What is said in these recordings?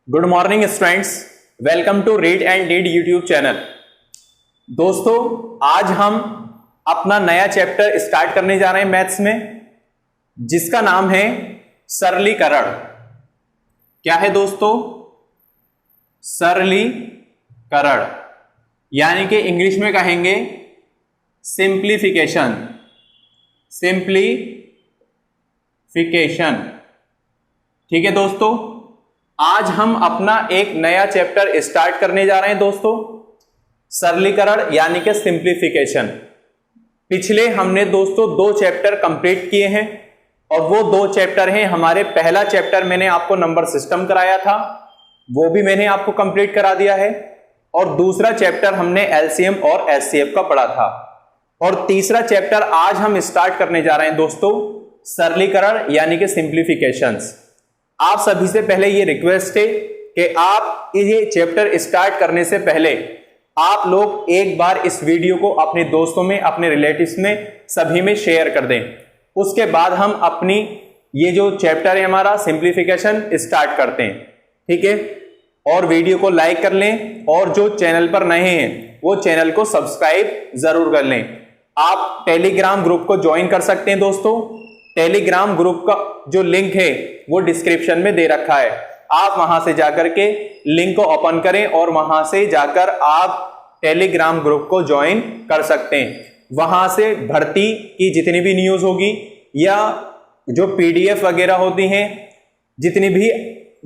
Good morning students, welcome to read and read YouTube channel. दोस्तों, आज हम अपना नया चैप्टर स्टार्ट करने जा रहे हैं मैथ्स में, जिसका नाम है सरलीकरण। क्या है दोस्तों? सरलीकरण, यानी कि इंग्लिश में कहेंगे सिंप्लीफिकेशन। सिंप्लीफिकेशन, ठीक है दोस्तों। आज हम अपना एक नया चैप्टर स्टार्ट करने जा रहे हैं दोस्तों, सरलीकरण यानी कि सिंप्लीफिकेशन। पिछले हमने दोस्तों 2 चैप्टर कंप्लीट किए हैं और वो 2 चैप्टर हैं हमारे। पहला चैप्टर मैंने आपको नंबर सिस्टम कराया था, वो भी मैंने आपको कंप्लीट करा दिया है, और दूसरा चैप्टर हमने एलसीएम और एचसीएफ का पढ़ा था, और तीसरा चैप्टर आज हम स्टार्ट करने जा रहे हैं दोस्तों, सरलीकरण यानी कि सिंप्लीफिकेशंस। आप सभी से पहले ये रिक्वेस्ट है कि आप ये चैप्टर स्टार्ट करने से पहले आप लोग एक बार इस वीडियो को अपने दोस्तों में, अपने रिलेटिव्स में, सभी में शेयर कर दें। उसके बाद हम अपनी ये जो चैप्टर है हमारा सिंप्लीफिकेशन स्टार्ट करते हैं, ठीक है। और वीडियो को लाइक कर लें, और जो चैनल पर नए हैं वो चैनल को सब्सक्राइब जरूर कर लें। आप टेलीग्राम ग्रुप को ज्वाइन कर सकते हैं दोस्तों। टेलीग्राम ग्रुप का जो लिंक है वो डिस्क्रिप्शन में दे रखा है। आप वहां से जाकर के लिंक को ओपन करें और वहां से जाकर आप टेलीग्राम ग्रुप को ज्वाइन कर सकते हैं। वहां से भर्ती की जितनी भी न्यूज होगी या जो पीडीएफ वगैरह होती हैं, जितनी भी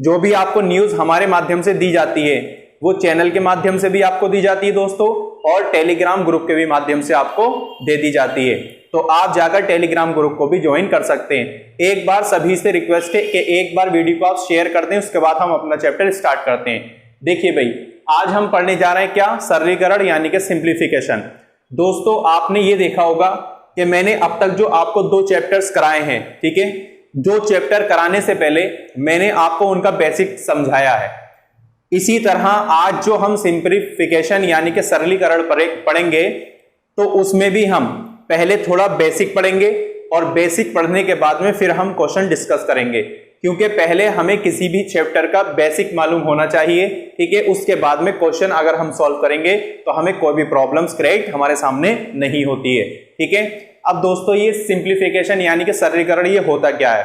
जो भी आपको न्यूज हमारे माध्यम से दी जाती है वो चैनल के माध्यम से भी आपको दी जाती है दोस्तों, और टेलीग्राम ग्रुप के भी माध्यम से आपको दे दी जाती है। तो आप जाकर टेलीग्राम ग्रुप को भी ज्वाइन कर सकते हैं। एक बार सभी से रिक्वेस्ट है कि एक बार वीडियो को आप शेयर कर दें, उसके बाद हम अपना चैप्टर स्टार्ट करते हैं। देखिए भाई, आज हम पढ़ने जा रहे हैं क्या? सरलीकरण यानी कि सिंप्लीफिकेशन। दोस्तों, आपने ये देखा होगा कि मैंने अब तक जो आपको 2 चैप्टर्स कराए हैं, ठीक है, 2 चैप्टर कराने से पहले मैंने आपको उनका बेसिक समझाया है। इसी तरह आज जो हम सिंप्लीफिकेशन यानी कि सरलीकरण पढ़ेंगे, तो उसमें भी हम पहले थोड़ा बेसिक पढ़ेंगे, और बेसिक पढ़ने के बाद में फिर हम क्वेश्चन डिस्कस करेंगे, क्योंकि पहले हमें किसी भी चैप्टर का बेसिक मालूम होना चाहिए, ठीक है। उसके बाद में क्वेश्चन अगर हम सॉल्व करेंगे तो हमें कोई भी प्रॉब्लम्स क्रिएट हमारे सामने नहीं होती है, ठीक है। अब दोस्तों, ये सिंप्लीफिकेशन यानी कि सरलीकरण ये होता क्या है?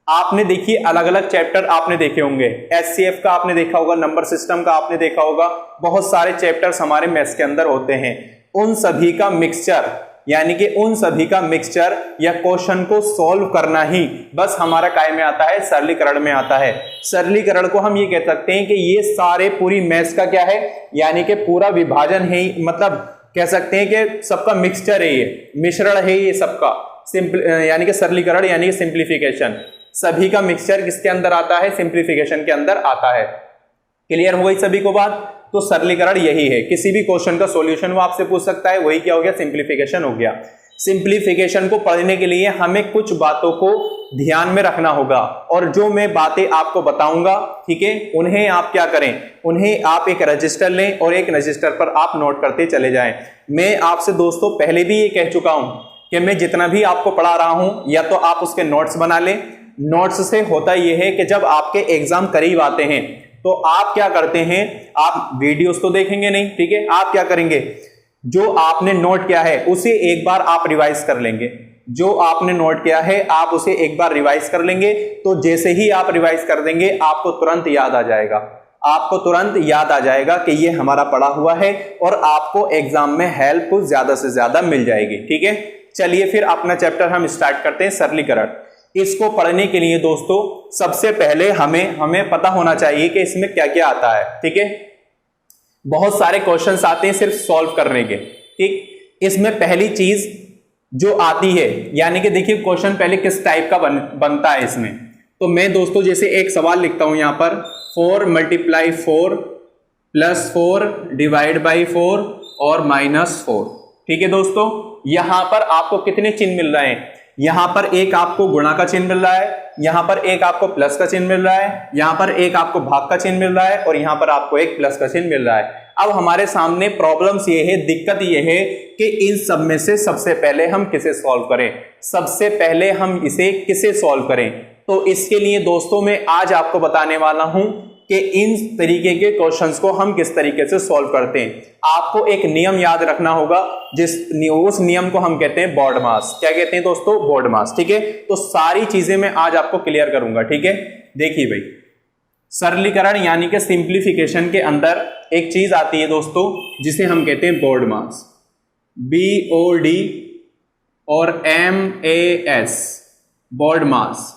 आपने देखिए अलग अलग चैप्टर आपने देखे होंगे। एचसीएफ का आपने देखा होगा, नंबर सिस्टम का आपने देखा होगा, बहुत सारे चैप्टर्स हमारे मैथ्स के अंदर होते हैं। उन सभी का मिक्सचर यानी कि उन सभी का मिक्सचर या क्वेश्चन को सॉल्व करना ही बस हमारा काय में आता है? सरलीकरण में आता है। सरलीकरण को हम ये कह सकते हैं कि ये सारे पूरी मैथ्स का क्या है, यानी कि पूरा विभाजन है, मतलब कह सकते हैं कि सबका मिक्सचर है, ये मिश्रण है ये सबका। यानी कि सरलीकरण यानी कि सिंप्लीफिकेशन, सभी का मिक्सचर किसके अंदर आता है? सिंप्लीफिकेशन के अंदर आता है। क्लियर हो गई सभी को बात? तो सरलीकरण यही है। किसी भी क्वेश्चन का सॉल्यूशन वो आपसे पूछ सकता है, वही क्या हो गया? सिंप्लीफिकेशन हो गया। सिंप्लीफिकेशन को पढ़ने के लिए हमें कुछ बातों को ध्यान में रखना होगा, और जो मैं बातें आपको बताऊंगा, ठीक है, उन्हें आप क्या करें? उन्हें आप एक रजिस्टर लें और एक रजिस्टर पर आप नोट करते चले जाएं। मैं आपसे दोस्तों पहले भी ये कह चुका हूं कि मैं जितना भी आपको पढ़ा रहा हूं, या तो आप उसके नोट्स बना लें। नोट्स से होता यह है कि जब आपके एग्जाम करीब आते हैं तो आप क्या करते हैं? आप वीडियोस तो देखेंगे नहीं, ठीक है। आप क्या करेंगे? जो आपने नोट किया है उसे एक बार आप रिवाइज कर लेंगे। जो आपने नोट किया है आप उसे एक बार रिवाइज कर लेंगे। तो जैसे ही आप रिवाइज कर देंगे, आपको तुरंत याद आ जाएगा। आपको तुरंत याद आ जाएगा कि ये हमारा पढ़ा हुआ है, और आपको एग्जाम में हेल्प ज्यादा से ज्यादा मिल जाएगी, ठीक है। चलिए फिर अपना चैप्टर हम स्टार्ट करते हैं, सरलीकरण। इसको पढ़ने के लिए दोस्तों सबसे पहले हमें पता होना चाहिए कि इसमें क्या क्या आता है, ठीक है। बहुत सारे क्वेश्चंस आते हैं सिर्फ सॉल्व करने के, ठीक। इसमें पहली चीज जो आती है, यानी कि देखिए क्वेश्चन पहले किस टाइप का बनता है इसमें। तो मैं दोस्तों जैसे एक सवाल लिखता हूं यहां पर, 4 × 4 + 4 ÷ 4 और -4, ठीक है दोस्तों। यहां पर आपको कितने चिन्ह मिल रहे हैं? यहां पर एक आपको गुणा का चिन्ह मिल रहा है, यहां पर एक आपको प्लस का चिन्ह मिल रहा है, यहां पर एक आपको भाग का चिन्ह मिल रहा है, और यहां पर आपको एक प्लस का चिन्ह मिल रहा है। अब हमारे सामने प्रॉब्लम्स ये है, दिक्कत ये है कि इन सब में से सबसे पहले हम किसे सॉल्व करें? सबसे पहले हम इसे किसे सॉल्व करें? तो इसके लिए दोस्तों मैं आज आपको बताने वाला हूं कि इन तरीके के क्वेश्चंस को हम किस तरीके से सॉल्व करते हैं। आपको एक नियम याद रखना होगा, उस नियम को हम कहते हैं बोर्ड मास। क्या कहते हैं दोस्तों? बोर्ड मास। ठीक है, तो सारी चीजें मैं आज आपको क्लियर करूंगा। ठीक है, देखिए भाई, सरलीकरण यानी कि सिंप्लीफिकेशन के अंदर एक चीज आती है दोस्तों जिसे हम कहते हैं बोर्ड मास, BOD और MAS, बोर्ड मास।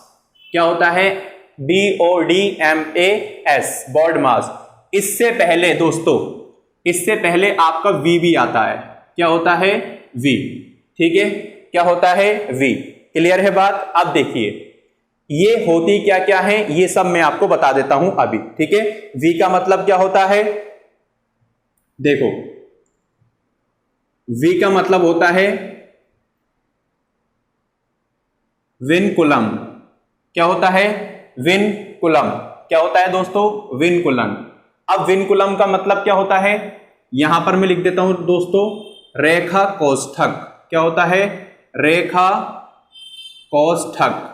क्या होता है? BODMAS, बोर्ड मास। इससे पहले दोस्तों, इससे पहले आपका V भी आता है। क्या होता है? V। ठीक है, क्या होता है? V। क्लियर है बात? अब देखिए ये होती क्या क्या है, ये सब मैं आपको बता देता हूं अभी। ठीक है, V का मतलब क्या होता है? देखो, V का मतलब होता है विनकुलम। क्या होता है? विनकुलम। क्या होता है दोस्तों? विनकुलम। अब विनकुलम का मतलब क्या होता है? यहां पर मैं लिख देता हूं दोस्तों, रेखा कोष्ठक। क्या होता है? रेखा कोष्ठक।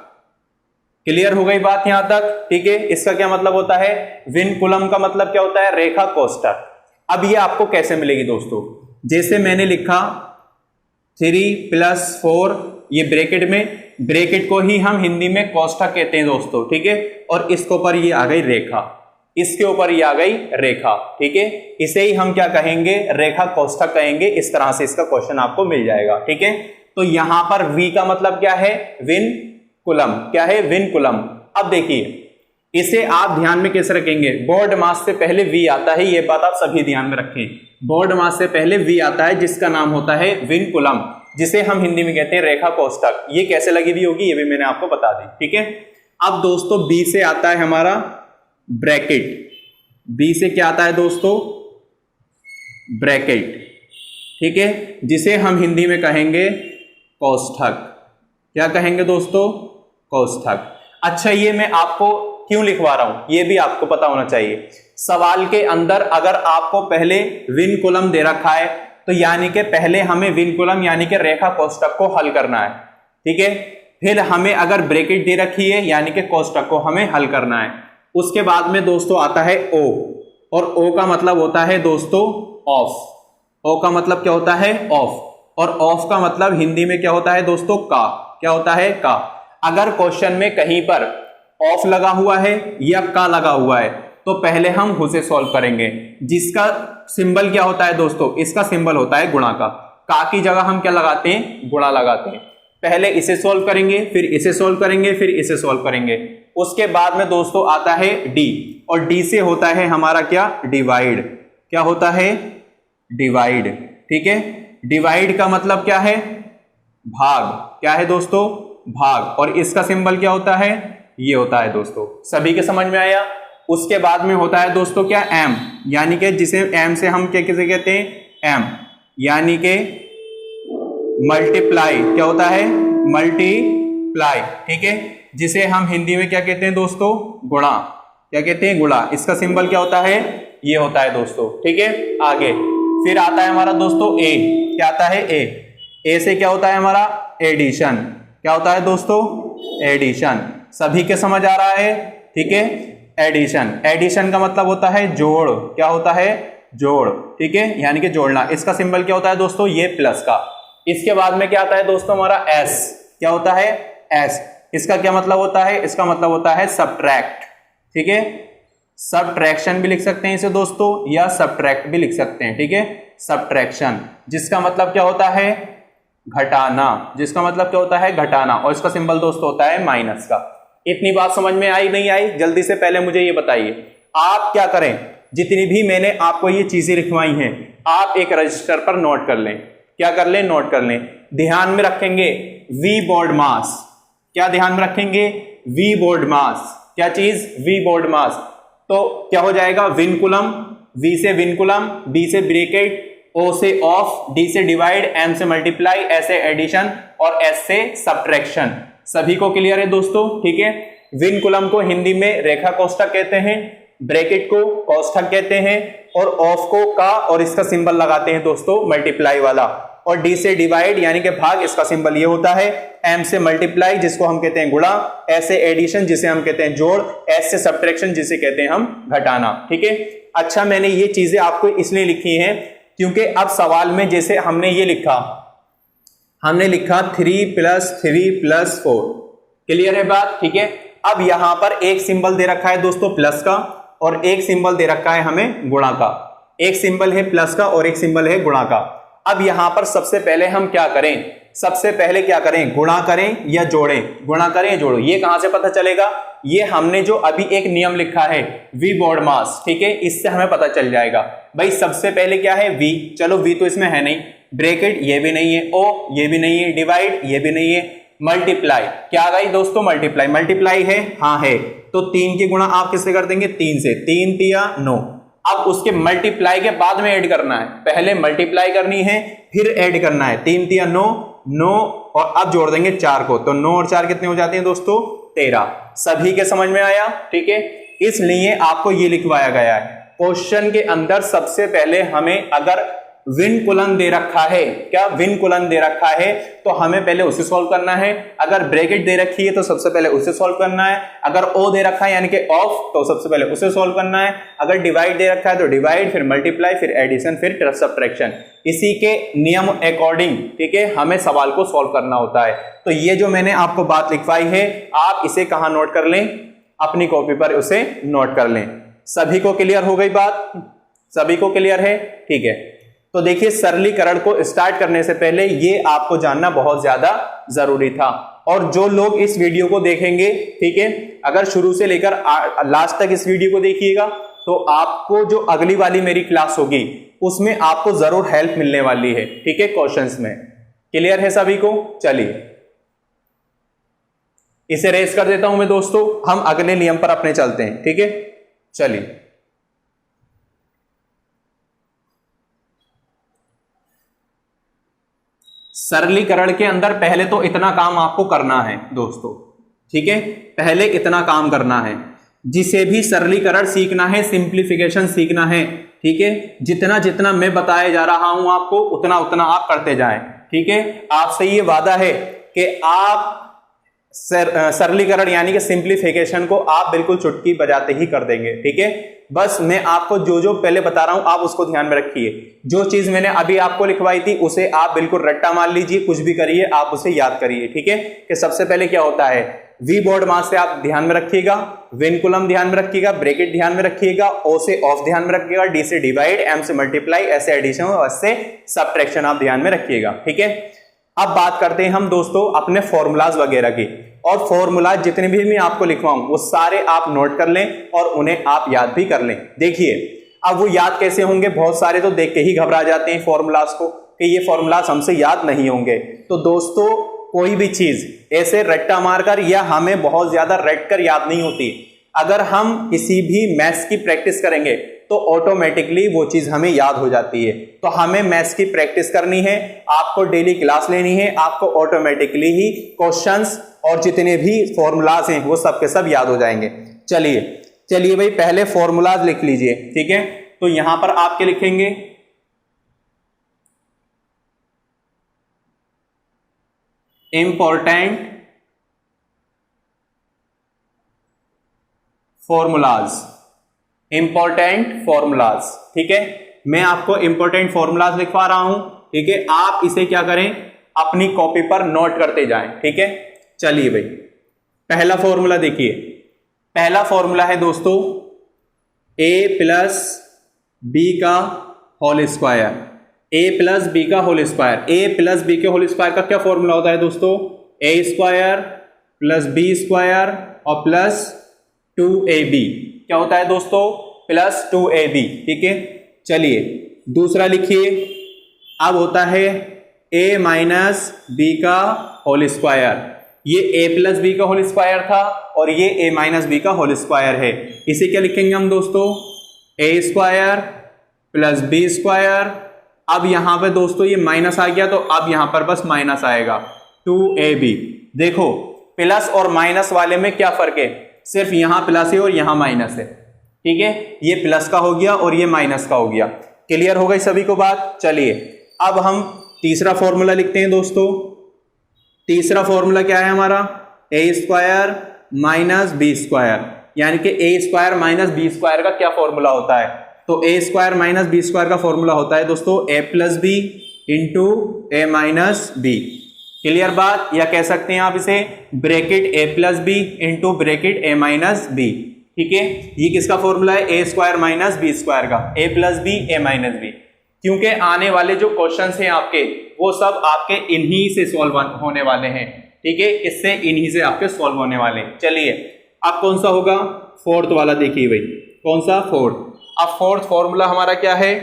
क्लियर हो गई बात यहां तक? ठीक है, इसका क्या मतलब होता है? विनकुलम का मतलब क्या होता है? रेखा कोष्ठक। अब ये आपको कैसे मिलेगी दोस्तों? जैसे मैंने लिखा 3 + 4, ये ब्रैकेट में, ब्रैकेट को ही हम हिंदी में कोष्ठक कहते हैं दोस्तों। ठीक है, और इसके ऊपर ये आ गई रेखा, इसके ऊपर ये आ गई रेखा। ठीक है, इसे ही हम क्या कहेंगे? रेखा कोष्ठक कहेंगे। इस तरह से इसका क्वेश्चन आपको मिल जाएगा। ठीक है, तो यहां पर V का मतलब क्या है? विनकुलम। क्या है? विनकुलम। अब देखिए इसे आप ध्यान में कैसे रखेंगे? बोर्ड मास से पहले V आता है, ये बात आप सभी ध्यान में रखें। बोर्ड मास से पहले V आता है जिसका नाम होता है विनकुलम, जिसे हम हिंदी में कहते हैं रेखा कोष्ठक। ये कैसे लगी हुई होगी ये भी मैंने आपको बता दी। ठीक है, अब दोस्तों B से आता है हमारा ब्रैकेट। B से क्या आता है दोस्तों? ब्रैकेट। ठीक है, जिसे हम हिंदी में कहेंगे कोष्ठक। क्या कहेंगे दोस्तों? कोष्ठक। अच्छा, ये मैं आपको क्यों लिखवा रहा हूं ये भी आपको पता होना चाहिए। सवाल के अंदर अगर आपको पहले विनकुलम दे रखा है तो यानी कि पहले हमें विनकुलम यानी कि रेखा कोष्ठक को हल करना है। ठीक है, फिर हमें अगर ब्रैकेट दे रखी है यानी कि कोष्ठक को हमें हल करना है। उसके बाद में दोस्तों आता है O, और O का मतलब होता है दोस्तों ऑफ। O का मतलब क्या होता है? ऑफ। और ऑफ का मतलब हिंदी में क्या होता है दोस्तों? का। क्या होता है? का। अगर क्वेश्चन में कहीं पर ऑफ लगा हुआ है या का लगा हुआ है तो पहले हम उसे सॉल्व करेंगे, जिसका सिंबल क्या होता है दोस्तों? इसका सिंबल होता है गुणा का। का की जगह हम क्या लगाते हैं? गुणा लगाते हैं। पहले इसे सॉल्व करेंगे, फिर इसे सॉल्व करेंगे, फिर इसे सॉल्व करेंगे। उसके बाद में दोस्तों आता है D, और D से होता है हमारा क्या? डिवाइड। क्या होता है? डिवाइड। ठीक है, डिवाइड का मतलब क्या है? भाग। क्या है दोस्तों? भाग। और इसका सिंबल क्या होता है? ये होता है दोस्तों। सभी के समझ में आया? उसके बाद में होता है दोस्तों क्या? M, यानी कि जिसे M से हम क्या किसे कहते हैं? M, यानी कि मल्टीप्लाई। क्या होता है? मल्टीप्लाई। ठीक है, जिसे हम हिंदी में क्या कहते हैं दोस्तों? गुणा। क्या कहते हैं? गुणा। इसका सिंबल क्या होता है? ये होता है दोस्तों। ठीक है, आगे फिर आता है हमारा दोस्तों A। क्या आता है? A से क्या होता है हमारा? एडिशन। क्या होता है दोस्तों? एडिशन। सभी के समझ आ रहा है? ठीक है, एडिशन। एडिशन का मतलब होता है जोड़। क्या होता है? जोड़। ठीक है, यानी कि जोड़ना। इसका सिंबल क्या होता है दोस्तों? ये प्लस का। इसके बाद में क्या आता है दोस्तों? हमारा S। क्या होता है? S। इसका क्या मतलब होता है? इसका मतलब होता है सब्ट्रैक्ट। ठीक है, सब्ट्रैक्शन भी लिख सकते हैं इसे दोस्तों, या सब्ट्रैक्ट भी लिख सकते हैं। ठीक है, सब्ट्रैक्शन, जिसका मतलब क्या होता है? घटाना। जिसका मतलब क्या होता है? घटाना। और इसका सिंबल दोस्तों होता है माइनस का। इतनी बात समझ में आई नहीं आई? जल्दी से पहले मुझे ये बताइए, आप क्या करें? जितनी भी मैंने आपको ये चीजें लिखवाई हैं आप एक रजिस्टर पर नोट कर लें। क्या कर लें? नोट कर लें। ध्यान में रखेंगे V बोर्ड मास। क्या ध्यान में रखेंगे? V बोर्ड मास। क्या चीज? V बोर्ड मास। तो क्या हो जाएगा? विनकुलम। V से विनकुलम, B से ब्रैकेट, O से ऑफ, D से डिवाइड, M से मल्टीप्लाई, S से एडिशन और S से सब्ट्रैक्शन। सभी को क्लियर है दोस्तों? ठीक है, विनकुलम को हिंदी में रेखा कोष्ठक कहते हैं, ब्रैकेट को कोष्ठक कहते हैं, और ऑफ को का, और इसका सिंबल लगाते हैं दोस्तों मल्टीप्लाई वाला। और डी से डिवाइड यानी कि भाग, इसका सिंबल ये होता है। एम से मल्टीप्लाई जिसको हम कहते हैं गुणा, एस से एडिशन जिसे हम कहते हैं जोड़, एस से सब्ट्रैक्शन जिसे कहते हैं हम घटाना। ठीक है, अच्छा मैंने ये चीजें आपको इसलिए लिखी हैं क्योंकि अब सवाल में जैसे हमने ये लिखा, हमने लिखा 3 + 3 + 4, क्लियर है बात। ठीक है, अब यहां पर एक सिंबल दे रखा है दोस्तों प्लस का और एक सिंबल दे रखा है हमें गुणा का। एक सिंबल है प्लस का और एक सिंबल है गुणा का। अब यहां पर सबसे पहले हम क्या करें, सबसे पहले क्या करें, गुणा करें या जोड़ें, गुणा करें या जोड़ो, ये कहां से पता चलेगा, ये हमने जो अभी एक नियम लिखा है v बोर्ड मास, ठीक है, इससे हमें पता चल जाएगा। भाई सबसे पहले क्या है v, चलो v तो इसमें है नहीं, ब्रैकेट ये भी नहीं है, o ये भी नहीं है, डिवाइड ये भी नहीं है, मल्टीप्लाई क्या आ गई दोस्तों, मल्टीप्लाई, मल्टीप्लाई है, हाँ है, तो 3 की गुणा आप किससे कर देंगे, 3 से, 3 तिया 9। अब उसके मल्टीप्लाई के बाद में ऐड करना है, पहले मल्टीप्लाई करनी है फिर ऐड करना है, 3 तिया 9, 9 और अब जोड़ देंगे 4 को, तो 9 और 4 कितने हो जाते हैं दोस्तों, 13। सभी के समझ में आया, ठीक है, इसलिए आपको ये लिखवाया गया है। क्वेश्चन के अंदर सबसे पहले हमें अगर विनकुलन दे रखा है, क्या विनकुलन दे रखा है, तो हमें पहले उसे सॉल्व करना है। अगर ब्रैकेट दे रखी है तो सबसे पहले उसे सॉल्व करना है। अगर ओ दे रखा है यानी कि ऑफ, तो सबसे पहले उसे सॉल्व करना है। अगर डिवाइड दे रखा है तो डिवाइड, फिर मल्टीप्लाई, फिर एडिशन, फिर सब्ट्रैक्शन। इसी के नियम अकॉर्डिंग, ठीक है, हमें सवाल को सॉल्व करना होता है। तो ये जो मैंने आपको बात लिखवाई है, आप इसे कहां नोट कर लें, अपनी कॉपी पर उसे नोट कर लें। सभी को क्लियर हो गई बात, सभी को क्लियर है, ठीक है। तो देखिए सरलीकरण को स्टार्ट करने से पहले ये आपको जानना बहुत ज्यादा जरूरी था। और जो लोग इस वीडियो को देखेंगे, ठीक है, अगर शुरू से लेकर लास्ट तक इस वीडियो को देखिएगा तो आपको जो अगली वाली मेरी क्लास होगी उसमें आपको जरूर हेल्प मिलने वाली है, ठीक है, क्वेश्चंस में। क्लियर है सभी को, चलिए इसे रेस कर देता हूं मैं दोस्तों, हम अगले नियम पर अपने चलते हैं, ठीक है, चलिए। सरलीकरण के अंदर पहले तो इतना काम आपको करना है दोस्तों, ठीक है, पहले इतना काम करना है। जिसे भी सरलीकरण सीखना है, सिंप्लीफिकेशन सीखना है, ठीक है, जितना जितना मैं बताया जा रहा हूं आपको उतना उतना आप करते जाएं, ठीक है। आपसे ये वादा है कि आप सरलीकरण यानी कि सिंप्लीफिकेशन को आप बिल्कुल चुटकी बजाते ही कर देंगे, ठीक है। बस मैं आपको जो जो पहले बता रहा हूं आप उसको ध्यान में रखिए। जो चीज मैंने अभी आपको लिखवाई थी उसे आप बिल्कुल रट्टा मार लीजिए, कुछ भी करिए आप उसे याद करिए, ठीक है। कि सबसे पहले क्या होता है, वी बोर्ड मास से आप ध्यान में रखिएगा, विनकुलम ध्यान में रखिएगा, ब्रैकेट ध्यान में रखिएगा, ओ से ऑफ ध्यान में रखिएगा, डी से डिवाइड, एम से मल्टीप्लाई, एस से एडिशन और एस से सब्ट्रैक्शन आप ध्यान में रखिएगा, ठीक है। अब बात करते हैं हम दोस्तों अपने फॉर्मूलाज वगैरह की। और फॉर्मूलाज जितने भी मैं आपको लिखवाऊं वो सारे आप नोट कर लें और उन्हें आप याद भी कर लें। देखिए अब वो याद कैसे होंगे, बहुत सारे तो देख के ही घबरा जाते हैं फॉर्मूलाज को कि ये फॉर्मूलाज हमसे याद नहीं होंगे। तो दोस्तों कोई भी चीज ऐसे रट्टा मारकर या हमें बहुत ज्यादा रट कर याद नहीं होती। अगर हम किसी भी मैथ्स की प्रैक्टिस करेंगे तो ऑटोमेटिकली वो चीज हमें याद हो जाती है। तो हमें मैथ्स की प्रैक्टिस करनी है, आपको डेली क्लास लेनी है, आपको ऑटोमेटिकली ही क्वेश्चंस और जितने भी फॉर्मूलाज हैं वो सब के सब याद हो जाएंगे। चलिए चलिए भाई पहले फॉर्मूलाज लिख लीजिए, ठीक है। तो यहां पर आपके लिखेंगे इंपॉर्टेंट फॉर्मूलाज, इंपॉर्टेंट फॉर्मूलाज, ठीक है। मैं आपको इंपॉर्टेंट फॉर्मूलाज लिखवा रहा हूं, ठीक है। आप इसे क्या करें, अपनी कॉपी पर नोट करते जाएं, ठीक है। चलिए भाई पहला फॉर्मूला देखिए, पहला फॉर्मूला है दोस्तों a प्लस बी का whole square, a plus B का whole square. a plus B के होल स्क्वायर का क्या फॉर्मूला होता है दोस्तों, a square plus B square और प्लस 2ab, क्या होता है दोस्तों, प्लस 2ab, ठीक है। चलिए दूसरा लिखिए, अब होता है a माइनस बी का होल स्क्वायर। ये a प्लस बी का होल स्क्वायर था और ये a माइनस बी का होल स्क्वायर है। इसे क्या लिखेंगे हम दोस्तों, a square plus B square. अब यहां पे दोस्तों ये माइनस आ गया तो अब यहां पर बस माइनस आएगा, 2ab। देखो प्लस और माइनस वाले में क्या फर्क है, सिर्फ यहां प्लस है और यहां माइनस है, ठीक है। ये प्लस का हो गया और ये माइनस का हो गया। क्लियर हो गई सभी को बात। चलिए अब हम तीसरा फॉर्मूला लिखते हैं दोस्तों। तीसरा फॉर्मूला क्या है हमारा, ए स्क्वायर माइनस बी स्क्वायर, यानी कि ए स्क्वायर माइनस बी स्क्वायर का क्या फॉर्मूला होता है। तो ए स्क्वायर माइनस बी स्क्वायर का फॉर्मूला होता है दोस्तों ए प्लस बी इंटू ए माइनस बी। क्लियर बात, या कह सकते हैं आप इसे ब्रैकेट ए प्लस बी इंटू ब्रैकेट ए माइनस बी। ठीक है, ये किसका फॉर्मूला है, ए स्क्वायर माइनस बी स्क्वायर का, ए प्लस बी ए माइनस बी। क्योंकि आने वाले जो क्वेश्चंस हैं आपके वो सब आपके इन्हीं से सॉल्व होने वाले हैं। ठीक है, इससे इन्हीं से आपके सॉल्व होने वाले हैं। चलिए अब कौन सा होगा, फोर्थ वाला देखिए भाई, कौन सा, फोर्थ। अब फोर्थ फॉर्मूला हमारा क्या है,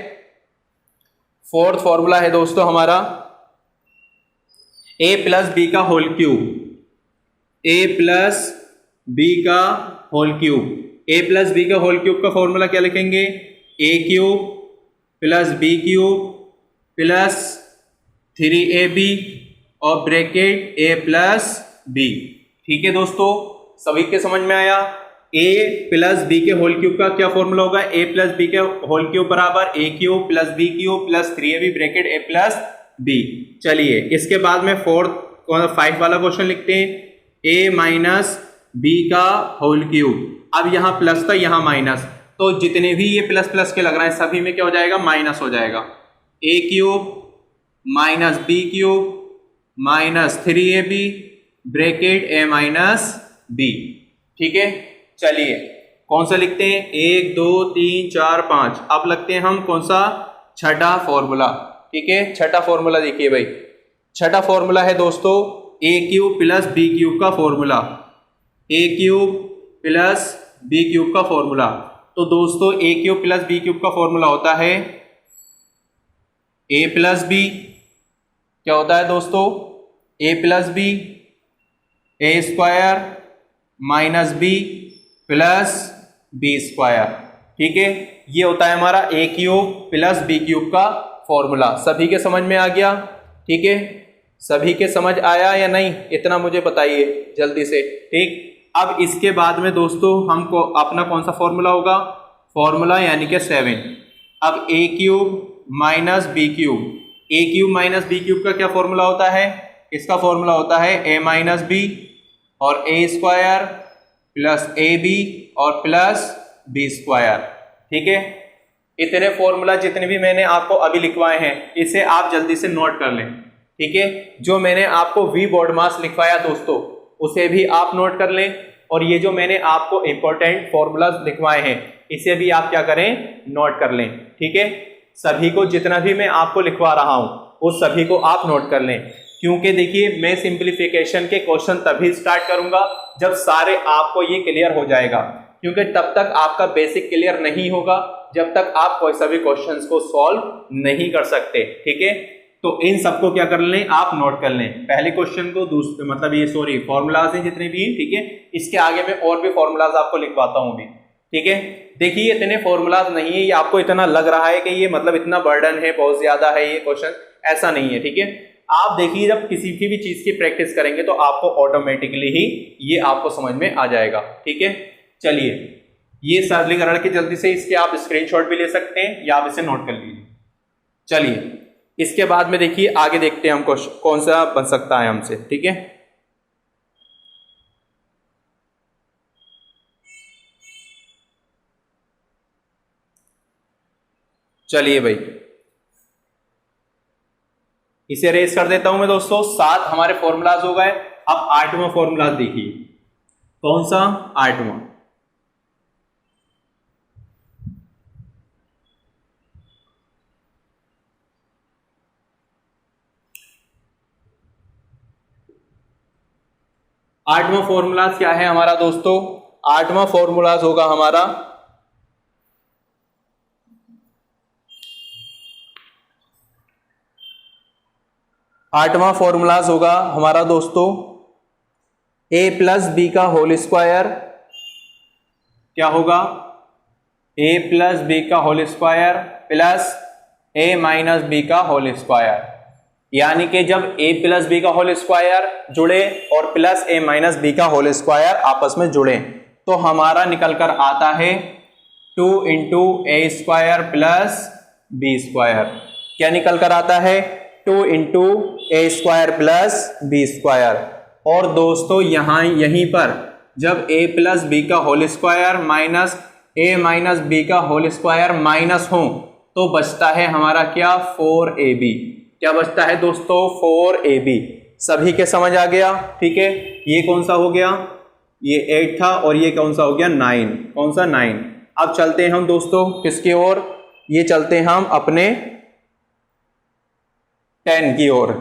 फोर्थ फॉर्मूला है दोस्तों हमारा ए प्लस बी का whole cube, A plus B का whole cube. A plus B का होल क्यूब का फॉर्मूला क्या लिखेंगे, A cube plus B cube plus 3ab और ब्रैकेट ए प्लस बी। ठीक है दोस्तों, सभी के समझ में आया। a प्लस बी के होल क्यूब का क्या फॉर्मूला होगा, a प्लस बी के होल क्यूब बराबर a cube plus B cube plus 3ab bracket a plus B. चलिए इसके बाद में फोर्थ 5 वाला क्वेश्चन लिखते हैं, a माइनस बी का होल क्यूब। अब यहाँ प्लस था यहाँ माइनस, तो जितने भी ये प्लस प्लस के लग रहे हैं सभी में क्या हो जाएगा, माइनस हो जाएगा। a cube minus B cube minus 3ab bracket a minus B. ठीक है, चलिए कौन सा लिखते हैं, 1 2 3 4 5। अब लगते हैं हम कौन सा, छठा फॉर्मूला। ठीक है, छठा फॉर्मूला देखिए भाई, छठा फॉर्मूला है दोस्तों a cube plus B cube का formula, a cube plus B cube का फॉर्मूला। तो दोस्तों a cube plus B cube का फॉर्मूला होता है a प्लस बी, क्या होता है दोस्तों, a plus B A square minus B plus B square. ठीक है, ये होता है हमारा a cube plus B cube का फॉर्मूला। सभी के समझ में आ गया। ठीक है, सभी के समझ आया या नहीं, इतना मुझे बताइए जल्दी से। ठीक, अब इसके बाद में दोस्तों हमको अपना कौन सा फॉर्मूला होगा, फॉर्मूला यानी कि 7। अब a cube minus B cube, a cube minus B cube का क्या फॉर्मूला होता है, इसका फॉर्मूला होता है a माइनस बी और a square plus A B और प्लस बी स्क्वायर। ठीक है, इतने फॉर्मूला जितने भी मैंने आपको अभी लिखवाए हैं इसे आप जल्दी से नोट कर लें। ठीक है, जो मैंने आपको वी बोर्ड मास लिखवाया दोस्तों उसे भी आप नोट कर लें, और ये जो मैंने आपको इंपॉर्टेंट फॉर्मूलाज लिखवाए हैं इसे भी आप क्या करें, नोट कर लें। ठीक है, सभी को जितना भी मैं आपको लिखवा रहा हूं उस सभी को आप नोट कर लें, क्योंकि देखिए मैं सिंप्लीफिकेशन के क्वेश्चन तभी स्टार्ट करूंगा जब सारे आपको ये क्लियर हो जाएगा, क्योंकि तब तक आपका बेसिक क्लियर नहीं होगा जब तक आप कोई सभी क्वेश्चंस को सॉल्व नहीं कर सकते। ठीक है, तो इन सबको क्या कर लें, आप नोट कर लें, पहले क्वेश्चन को, दूसरे मतलब ये सॉरी फॉर्मूलाज हैं जितने भी हैं। ठीक है, इसके आगे मैं और भी फॉर्मूलाज आपको लिखवाता हूं भी। ठीक है, देखिए इतने फॉर्मूलाज नहीं है, ये आपको इतना लग रहा है कि ये मतलब इतना बर्डन है, बहुत ज्यादा है ये क्वेश्चन, ऐसा नहीं है। ठीक है, आप देखिए जब किसी भी चीज की प्रैक्टिस करेंगे तो आपको ऑटोमेटिकली ही ये आपको समझ में आ जाएगा। ठीक है, चलिए ये सरलीकरण के जल्दी से इसके आप स्क्रीनशॉट भी ले सकते हैं या आप इसे नोट कर लीजिए। चलिए इसके बाद में देखिए आगे देखते हैं हम कौन सा बन सकता है हमसे। ठीक है, चलिए भाई इसे रेस कर देता हूं मैं दोस्तों। 7 हमारे फॉर्मूलाज हो गए। अब 8वां फॉर्मूला देखिए, कौन सा, 8वां। आठवां फॉर्मूलाज क्या है हमारा दोस्तों, 8वां फॉर्मूलाज होगा हमारा दोस्तों a प्लस बी का होल स्क्वायर, क्या होगा, a प्लस बी का whole square plus a minus B का होल स्क्वायर। यानी कि जब a प्लस बी का होल स्क्वायर जुड़े और प्लस a माइनस बी का होल स्क्वायर आपस में जुड़े तो हमारा निकल कर आता है 2 into A square plus B square. क्या निकल कर आता है, two into A square plus B square. और दोस्तों यहीं पर जब a प्लस बी का whole square minus a minus B का होल स्क्वायर माइनस हो तो बचता है हमारा क्या, 4ab। क्या बचता है दोस्तों, 4ab। सभी के समझ आ गया, ठीक है। ये कौन सा हो गया, ये 8 था, और ये कौन सा हो गया, 9। कौन सा, 9। अब चलते हैं हम दोस्तों किसकी ओर, ये चलते हैं हम अपने 10 की ओर।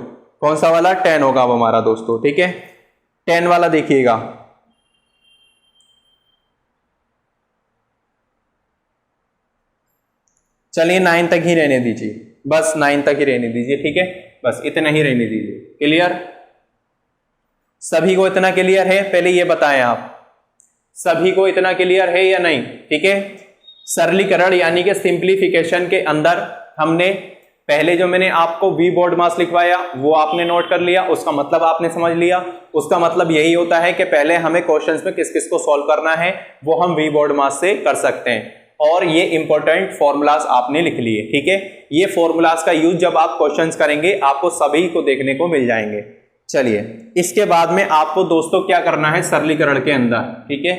कौन सा वाला, 10 होगा अब हमारा दोस्तों, ठीक है। 10 वाला देखिएगा, चलिए 9 तक ही रहने दीजिए, बस 9 तक ही रहने दीजिए, ठीक है। बस इतना ही रहने दीजिए। क्लियर, सभी को इतना क्लियर है? पहले ये बताएं आप, सभी को इतना क्लियर है या नहीं, ठीक है। सरलीकरण यानी कि सिंप्लीफिकेशन के अंदर हमने पहले जो मैंने आपको वी बोर्ड मास लिखवाया वो आपने नोट कर लिया, उसका मतलब आपने समझ लिया। उसका मतलब यही होता है कि पहले हमें क्वेश्चंस में किस किस को सॉल्व करना है वो हम वी बोर्ड मास से कर सकते हैं। और ये इंपॉर्टेंट फॉर्मूलाज आपने लिख लिए, ठीक है। ये फॉर्मूलाज का यूज जब आप क्वेश्चंस करेंगे आपको सभी को देखने को मिल जाएंगे। चलिए, इसके बाद में आपको दोस्तों क्या करना है सरलीकरण के अंदर, ठीक है।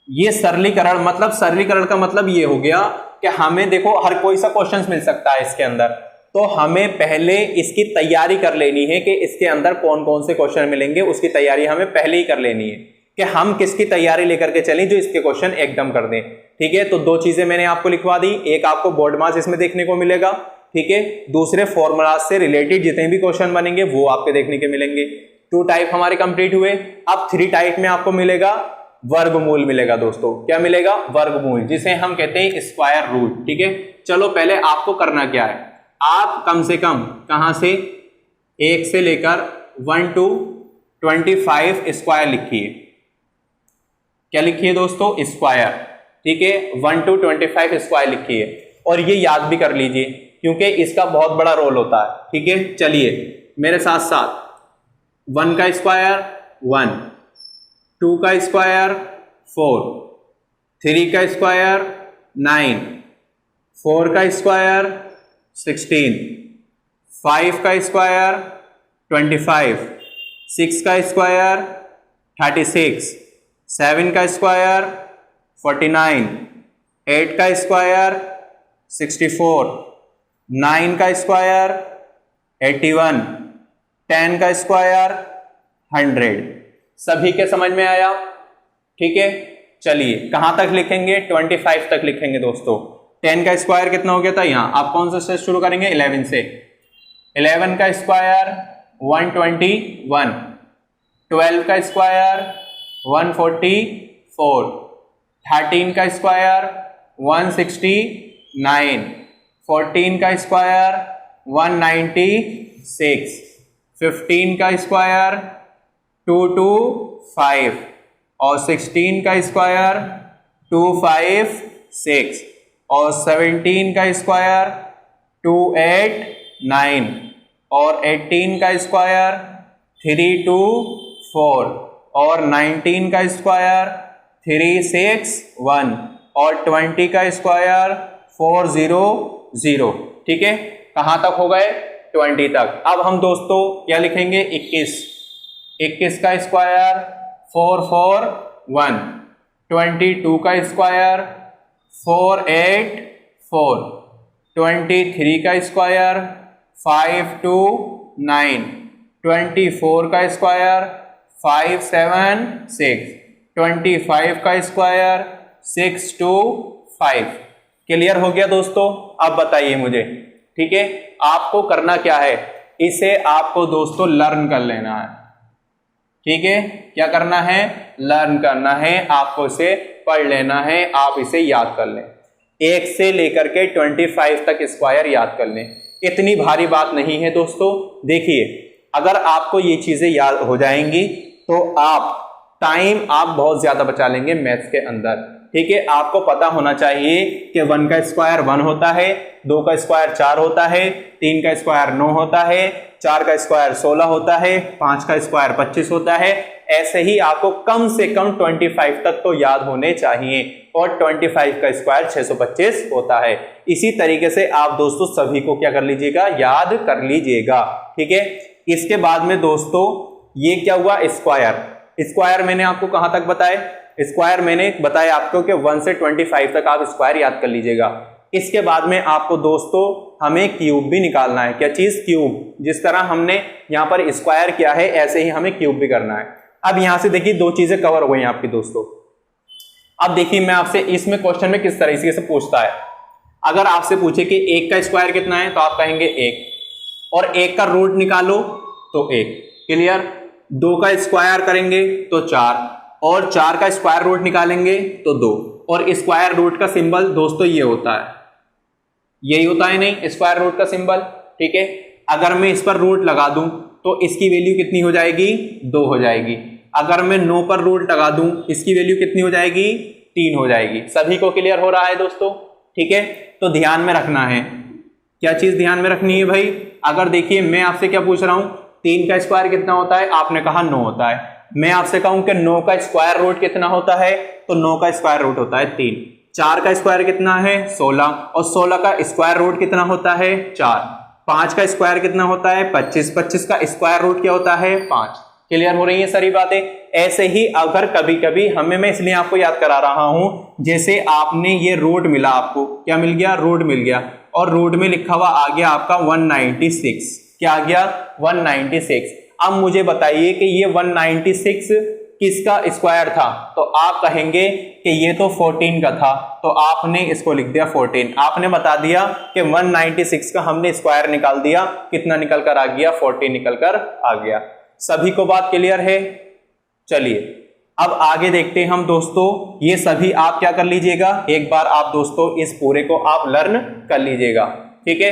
ये सरलीकरण मतलब, सरलीकरण का मतलब ये हो गया कि हमें देखो हर कोई सा क्वेश्चंस मिल सकता है इसके अंदर, तो हमें पहले इसकी तैयारी कर लेनी है कि इसके अंदर कौन कौन से क्वेश्चन मिलेंगे। उसकी तैयारी हमें पहले ही कर लेनी है कि हम किसकी तैयारी लेकर के चलें जो इसके क्वेश्चन एकदम कर दें, ठीक है। तो दो चीजें मैंने आपको लिखवा दी, एक आपको बोर्ड मास इसमें देखने को मिलेगा, ठीक है। दूसरे फॉर्मूला से रिलेटेड जितने भी क्वेश्चन बनेंगे वो आपके देखने के मिलेंगे। 2 टाइप हमारे कंप्लीट हुए। अब 3 टाइप में आपको मिलेगा वर्गमूल मिलेगा दोस्तों। क्या मिलेगा, वर्गमूल, जिसे हम कहते हैं स्क्वायर रूट, ठीक है। चलो पहले आपको करना क्या है, आप कम से कम कहां से 1 से लेकर 1 to 25 स्क्वायर लिखिए। क्या लिखिए दोस्तों, स्क्वायर, ठीक है। 1 to 25 स्क्वायर लिखिए और ये याद भी कर लीजिए क्योंकि इसका बहुत बड़ा रोल होता है, ठीक है। चलिए मेरे साथ साथ, 1 का स्क्वायर 1, 2 का स्क्वायर 4, 3 का स्क्वायर 9, 4 का स्क्वायर 16, 5 का स्क्वायर 25, 6 का स्क्वायर 36, 7 का स्क्वायर 49, 8 का स्क्वायर 64, 9 का स्क्वायर 81, 10 का स्क्वायर 100। सभी के समझ में आया, ठीक है। चलिए कहां तक लिखेंगे, 25 तक लिखेंगे दोस्तों। 10 का स्क्वायर कितना हो गया था, यहां आप कौन सा स्टेप शुरू करेंगे, 11 से। 11 का स्क्वायर 121, 12 का स्क्वायर 144, 13 का स्क्वायर 169, 14 का स्क्वायर 196, 15 का स्क्वायर 225 और 16 का स्क्वायर 256 और 17 का स्क्वायर 289 और 18 का स्क्वायर 324 और 19 का स्क्वायर 361 और 20 का स्क्वायर 400, ठीक है। कहां तक हो गए, 20 तक। अब हम दोस्तों क्या लिखेंगे, 21 का स्क्वायर 441, 22 का स्क्वायर 484, 23 का स्क्वायर 529, 24 का स्क्वायर 576, 25 का स्क्वायर 625। क्लियर हो गया दोस्तों। अब बताइए मुझे, ठीक है, आपको करना क्या है, इसे आपको दोस्तों लर्न कर लेना है, ठीक है। क्या करना है, लर्न करना है, आपको इसे पढ़ लेना है, आप इसे याद कर लें। 1 से लेकर के 25 तक स्क्वायर याद कर लें, इतनी भारी बात नहीं है दोस्तों। देखिए अगर आपको ये चीजें याद हो जाएंगी तो आप बहुत ज्यादा बचा लेंगे मैथ्स के अंदर, ठीक है। आपको पता होना चाहिए कि 1 का स्क्वायर 1 होता है, 2 का स्क्वायर 4 होता है, 3 का स्क्वायर 9 होता है, 4 का स्क्वायर 16 होता है, 5 का स्क्वायर 25 होता है ऐसे ही आपको कम से कम 25 तक तो याद होने चाहिए, और 25 का स्क्वायर 625 होता है। इसी तरीके से आप दोस्तों सभी को क्या कर लीजिएगा, याद कर लीजिएगा। ठीक है, इसके बाद में दोस्तों ये क्या हुआ, स्क्वायर। स्क्वायर मैंने आपको कहां तक बताया, स्क्वायर मैंने बताया आपको कि 1 से 25 तक आप स्क्वायर याद कर लीजिएगा। इसके बाद में आपको दोस्तों हमें क्यूब भी निकालना है। क्या चीज, क्यूब। जिस तरह हमने यहाँ पर स्क्वायर किया है ऐसे ही हमें क्यूब भी करना है। अब यहां से देखिए दो चीजें कवर हो गई आपकी दोस्तों। अब देखिए मैं आपसे इसमें क्वेश्चन में किस तरीके से पूछता है। अगर आपसे पूछे कि 1 का स्क्वायर कितना है तो आप कहेंगे 1, और 1 का रूट निकालो तो 1। क्लियर। 2 का स्क्वायर करेंगे तो 4, और 4 का स्क्वायर रूट निकालेंगे तो 2। और स्क्वायर रूट का सिंबल दोस्तों ये होता है, यही होता है नहीं, स्क्वायर रूट का सिंबल। ठीक है, अगर मैं इस पर रूट लगा दूं तो इसकी वैल्यू कितनी हो जाएगी, 2 हो जाएगी। अगर मैं 9 पर रूट लगा दूं इसकी वैल्यू कितनी हो जाएगी, 3 हो जाएगी। सभी को क्लियर हो रहा है दोस्तों। ठीक है, तो ध्यान में रखना है, क्या चीज ध्यान में रखनी है भाई। अगर देखिए मैं आपसे क्या पूछ रहा हूं, 3 का स्क्वायर कितना होता है, आपने कहा 9 होता है। मैं आपसे कहूं कि 9 का स्क्वायर रूट कितना होता है, तो 9 का स्क्वायर रूट होता है 3। 4 का स्क्वायर कितना है, 16, और 16 का स्क्वायर रूट कितना होता है, 4। 5 का स्क्वायर कितना होता है, 25। 25 का स्क्वायर रूट क्या होता है, 5। क्लियर हो रही है सारी बातें। ऐसे ही अगर कभी कभी हमें, मैं इसलिए आपको याद करा रहा हूं, जैसे आपने ये रूट मिला, आपको क्या मिल गया, रूट मिल गया, और रूट में लिखा हुआ आ गया आपका 196। क्या आ गया, 196। अब मुझे बताइए कि ये 196 किसका स्क्वायर था, तो आप कहेंगे कि ये तो 14 का था, तो आपने इसको लिख दिया 14। आपने बता दिया कि 196 का हमने स्क्वायर निकाल दिया, कितना निकल कर आ गया, 14 निकल कर आ गया। सभी को बात क्लियर है। चलिए अब आगे देखते हैं हम दोस्तों। ये सभी आप क्या कर लीजिएगा, एक बार आप दोस्तों इस पूरे को आप लर्न कर लीजिएगा। ठीक है,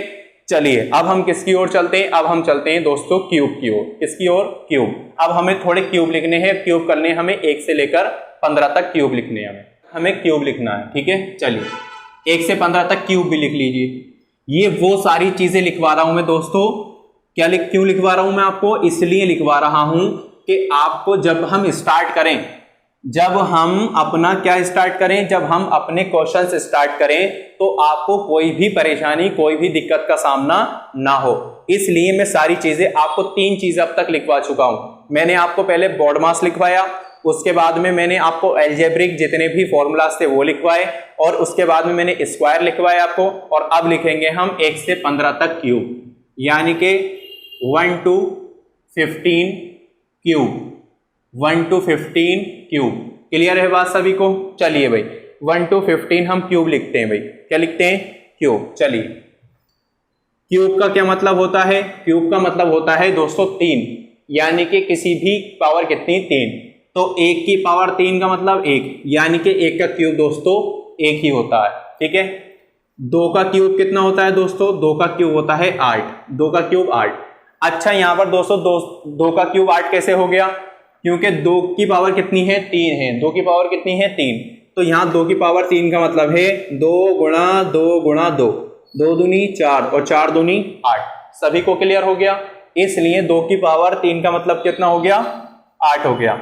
चलिए अब हम किसकी ओर चलते हैं, अब हम चलते हैं दोस्तों क्यूब की ओर। किसकी ओर, क्यूब। अब हमें थोड़े क्यूब लिखने हैं, क्यूब करने हैं हमें 1 से लेकर 15 तक क्यूब लिखने हैं, हमें क्यूब लिखना है। ठीक है, चलिए 1 से 15 तक क्यूब भी लिख लीजिए। ये वो सारी चीजें लिखवा रहा हूं मैं दोस्तों, क्यों लिखवा रहा हूं मैं आपको, इसलिए लिखवा रहा हूं कि आपको जब हम स्टार्ट करें, जब हम अपना क्या स्टार्ट करें, जब हम अपने क्वेश्चंस स्टार्ट करें तो आपको कोई भी परेशानी, कोई भी दिक्कत का सामना ना हो। इसलिए मैं सारी चीजें आपको 3 चीजें अब तक लिखवा चुका हूं। मैंने आपको पहले बोर्ड मास लिखवाया, उसके बाद में मैंने आपको अलजेब्रिक जितने भी फॉर्मूलाज थे वो लिखवाए, और उसके बाद में मैंने स्क्वायर लिखवाया आपको, और अब लिखेंगे हम 1 से 15 तक क्यूब, यानी कि 1 to 15 cube, 1 to 15 cube. Clear है बात सभी को। चलिए भाई 1 to 15 हम क्यूब लिखते हैं भाई, क्या लिखते हैं, क्यूब। चलिए क्यूब का क्या मतलब होता है, क्यूब का मतलब होता है दोस्तों 3, यानी कि किसी भी पावर कितनी, 3। तो 1 की पावर 3 का मतलब 1, यानी कि 1 का क्यूब दोस्तों 1 ही होता है। ठीक है, 2 का क्यूब कितना होता है दोस्तों, 2 का क्यूब होता है 8, 2 का क्यूब 8। अच्छा यहाँ पर दोस्तों 2 का क्यूब 8 कैसे हो गया, क्योंकि 2 की पावर कितनी है, 3 है। 2 की पावर कितनी है, 3। तो यहाँ 2 की पावर 3 का मतलब है 2 गुणा 2 गुणा 2, 2 दूनी 4 और 4 दूनी 8। सभी को क्लियर हो गया। इसलिए 2 की पावर 3 का मतलब कितना हो गया, 8 हो गया।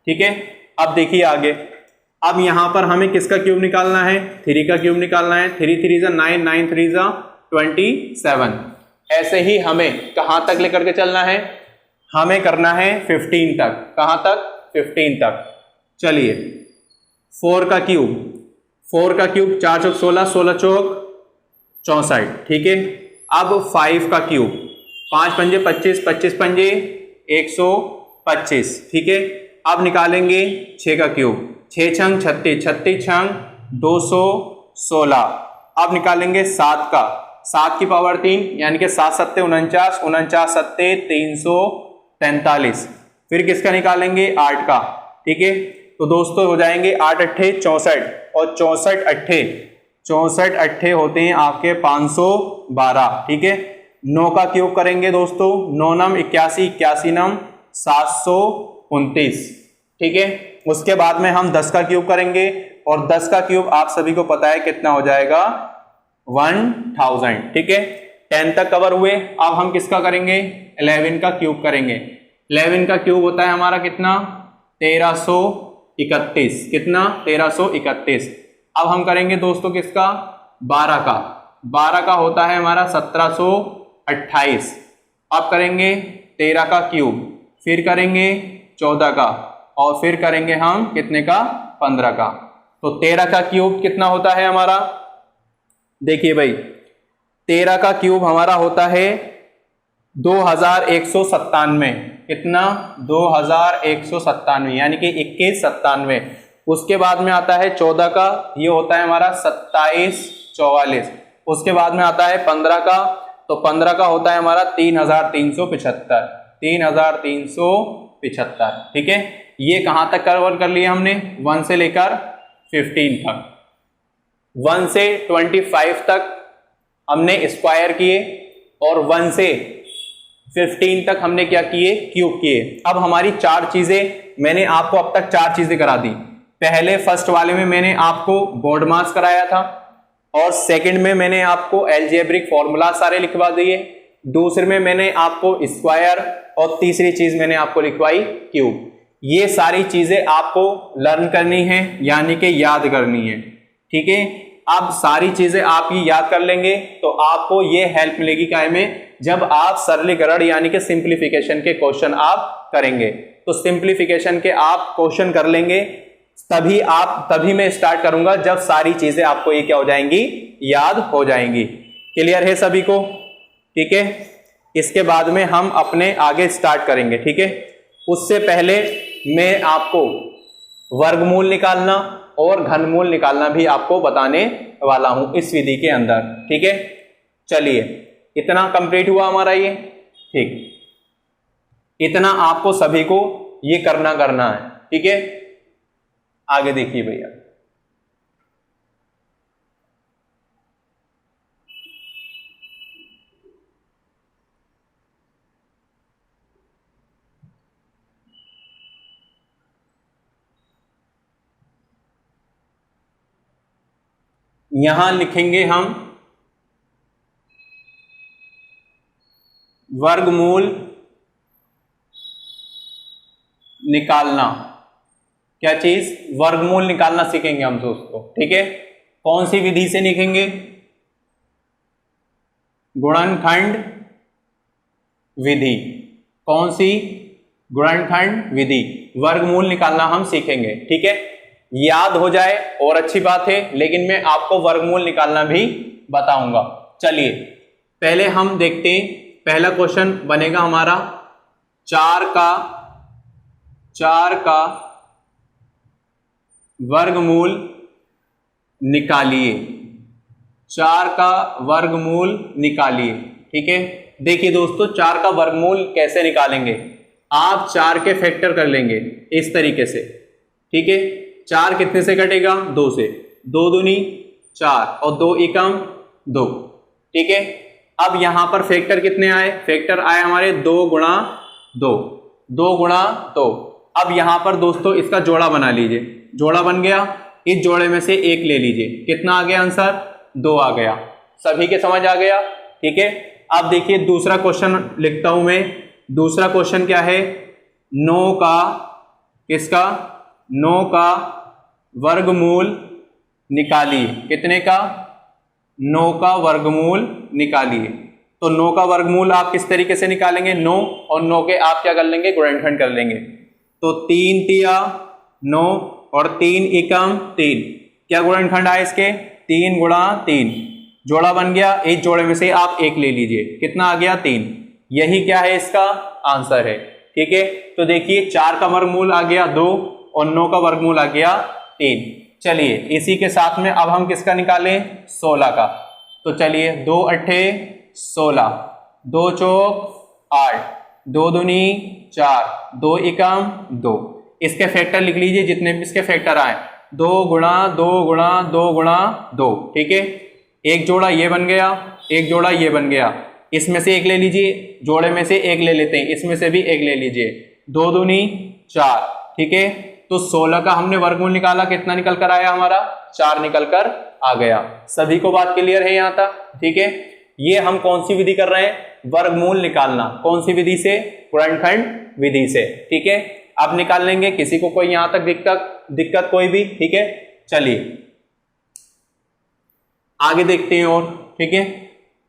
ठीक है, अब देखिए आगे। अब यहां पर हमें किसका क्यूब निकालना है, 3 का क्यूब निकालना है। 3 3 जा 9, 9 3 जा 27। ऐसे ही हमें कहां तक लेकर के चलना है, हमें करना है 15 तक। कहां तक, 15 तक। चलिए 4 का क्यूब, 4 का क्यूब 4 चौक 16, 16 चौक 64। ठीक है, अब 5 का क्यूब, 5 पंजे 25, 25 पंजे 125। ठीक है, अब निकालेंगे 6 का क्यूब, 6 छंग 36, 36 छंग 216। अब निकालेंगे 7 का, 7 की पावर 3 यानी कि 7 सत्ते 49, 49 सत्ते 343। फिर किसका निकालेंगे, 8 का। ठीक है, तो दोस्तों हो जाएंगे 8 अट्ठे 64 और 64 अट्ठे, 64 अट्ठे होते हैं आपके 512। ठीक है, 9 का क्यूब करेंगे दोस्तों, 9 नम 81, 81 नम 729। ठीक है, उसके बाद में हम 10 का क्यूब करेंगे, और 10 का क्यूब आप सभी को पता है कितना हो जाएगा, 1000। ठीक है, 10 तक कवर हुए। अब हम किसका करेंगे, 11 का क्यूब करेंगे। 11 का क्यूब होता है हमारा कितना, 1331, कितना 1331। अब हम करेंगे दोस्तों किसका, 12 का, 12 का होता है हमारा 1728। अब करेंगे 13 का क्यूब, फिर करेंगे 14 का, और फिर करेंगे हम कितने का, 15 का। तो 13 का क्यूब कितना होता है हमारा, देखिए भाई 13 का क्यूब हमारा होता है 2197, कितना 2197, यानी कि 2197। उसके बाद में आता है 14 का, ये होता है हमारा 2744। उसके बाद में आता है 15 का, तो 15 का होता है हमारा 3375, 3375। ठीक है, ये कहां तक कवर कर लिया हमने, 1 से लेकर 15 तक, 1 से 25 तक हमने स्क्वायर किए, और 1 से 15 तक हमने क्या किए, क्यूब किए। अब हमारी 4 चीजें मैंने आपको अब तक 4 चीजें करा दी। पहले फर्स्ट वाले में मैंने आपको बोर्ड मास कराया था, और सेकंड में मैंने आपको अलजेब्रिक फॉर्मूला सारे लिखवा दिए, दूसरे में मैंने आपको स्क्वायर, और तीसरी चीज मैंने आपको लिखवाई क्यूब। ये सारी चीजें आपको लर्न करनी है, यानी कि याद करनी है। ठीक है, अब सारी चीजें आप ये याद कर लेंगे तो आपको ये हेल्प मिलेगी काय में, जब आप सरलीकरण यानी कि सिंप्लीफिकेशन के क्वेश्चन आप करेंगे। तो सिंप्लीफिकेशन के आप क्वेश्चन कर लेंगे, तभी मैं स्टार्ट करूंगा जब सारी चीजें आपको ये क्या हो जाएंगी, याद हो जाएंगी। क्लियर है सभी को? ठीक है, इसके बाद में हम अपने आगे स्टार्ट करेंगे। ठीक है, उससे पहले मैं आपको वर्गमूल निकालना और घनमूल निकालना भी आपको बताने वाला हूं इस विधि के अंदर। ठीक है, चलिए इतना कंप्लीट हुआ हमारा ये। ठीक, इतना आपको सभी को ये करना है। ठीक है, आगे देखिए भैया, यहां लिखेंगे हम वर्गमूल निकालना। क्या चीज, वर्गमूल निकालना सीखेंगे हम दोस्तों। ठीक है, कौन सी विधि से लिखेंगे, गुणनखंड विधि। कौन सी, गुणनखंड विधि, वर्गमूल निकालना हम सीखेंगे। ठीक है, याद हो जाए और अच्छी बात है, लेकिन मैं आपको वर्गमूल निकालना भी बताऊंगा। चलिए पहले हम देखते हैं, पहला क्वेश्चन बनेगा हमारा 4 का वर्गमूल निकालिए, 4 का वर्गमूल निकालिए। ठीक है, देखिए दोस्तों 4 का वर्गमूल कैसे निकालेंगे, आप 4 के फैक्टर कर लेंगे इस तरीके से। ठीक है, 4 कितने से कटेगा, 2 से, 2 दूनी 4 और 2 एकम 2। ठीक है, अब यहां पर फैक्टर कितने आए, फैक्टर आए हमारे 2 गुणा 2, 2 गुणा 2। अब यहां पर दोस्तों इसका जोड़ा बना लीजिए, जोड़ा बन गया, इस जोड़े में से 1 ले लीजिए, कितना आ गया आंसर, 2 आ गया। सभी के समझ आ गया? ठीक है, अब देखिए दूसरा क्वेश्चन लिखता हूं मैं। दूसरा क्वेश्चन क्या है, 9 का, किसका, 9 का वर्गमूल निकालिए। कितने का, 9 का वर्गमूल निकालिए। तो 9 का वर्गमूल आप किस तरीके से निकालेंगे, 9 और 9 के आप क्या कर लेंगे, गुणनखंड कर लेंगे। तो 3 तिया 9 और 3 एकम 3, क्या गुणनखंड आए इसके, 3 गुणा 3, जोड़ा बन गया, इस जोड़े में से आप 1 ले लीजिए, कितना आ गया, 3। यही क्या है, इसका आंसर है। ठीक है, तो देखिए 4 का वर्गमूल आ गया 2 और 9 का वर्गमूल आ गया 3। चलिए इसी के साथ में अब हम किसका निकालें, 16 का। तो चलिए 2 अट्ठे 16, 2 चौक 8, 2 दूनी 4, 2 एकम 2। इसके फैक्टर लिख लीजिए, जितने भी इसके फैक्टर आए, 2 गुणा 2 गुणा 2 गुणा 2। ठीक है, एक जोड़ा ये बन गया, एक जोड़ा ये बन गया, इसमें से 1 ले लीजिए, जोड़े में से 1 ले लेते हैं, इसमें से भी 1 ले लीजिए, 2 दूनी 4। ठीक है, तो 16 का हमने वर्गमूल निकाला, कितना निकल कर आया हमारा, 4 निकल कर आ गया। सभी को बात क्लियर है यहाँ तक? ठीक है, ये हम कौन सी विधि कर रहे हैं, वर्गमूल निकालना। कौन सी विधि से, गुणनखंड विधि से। ठीक है, अब निकाल लेंगे, किसी को कोई यहां तक दिक्कत कोई भी? ठीक है, चलिए आगे देखते हैं और। ठीक है,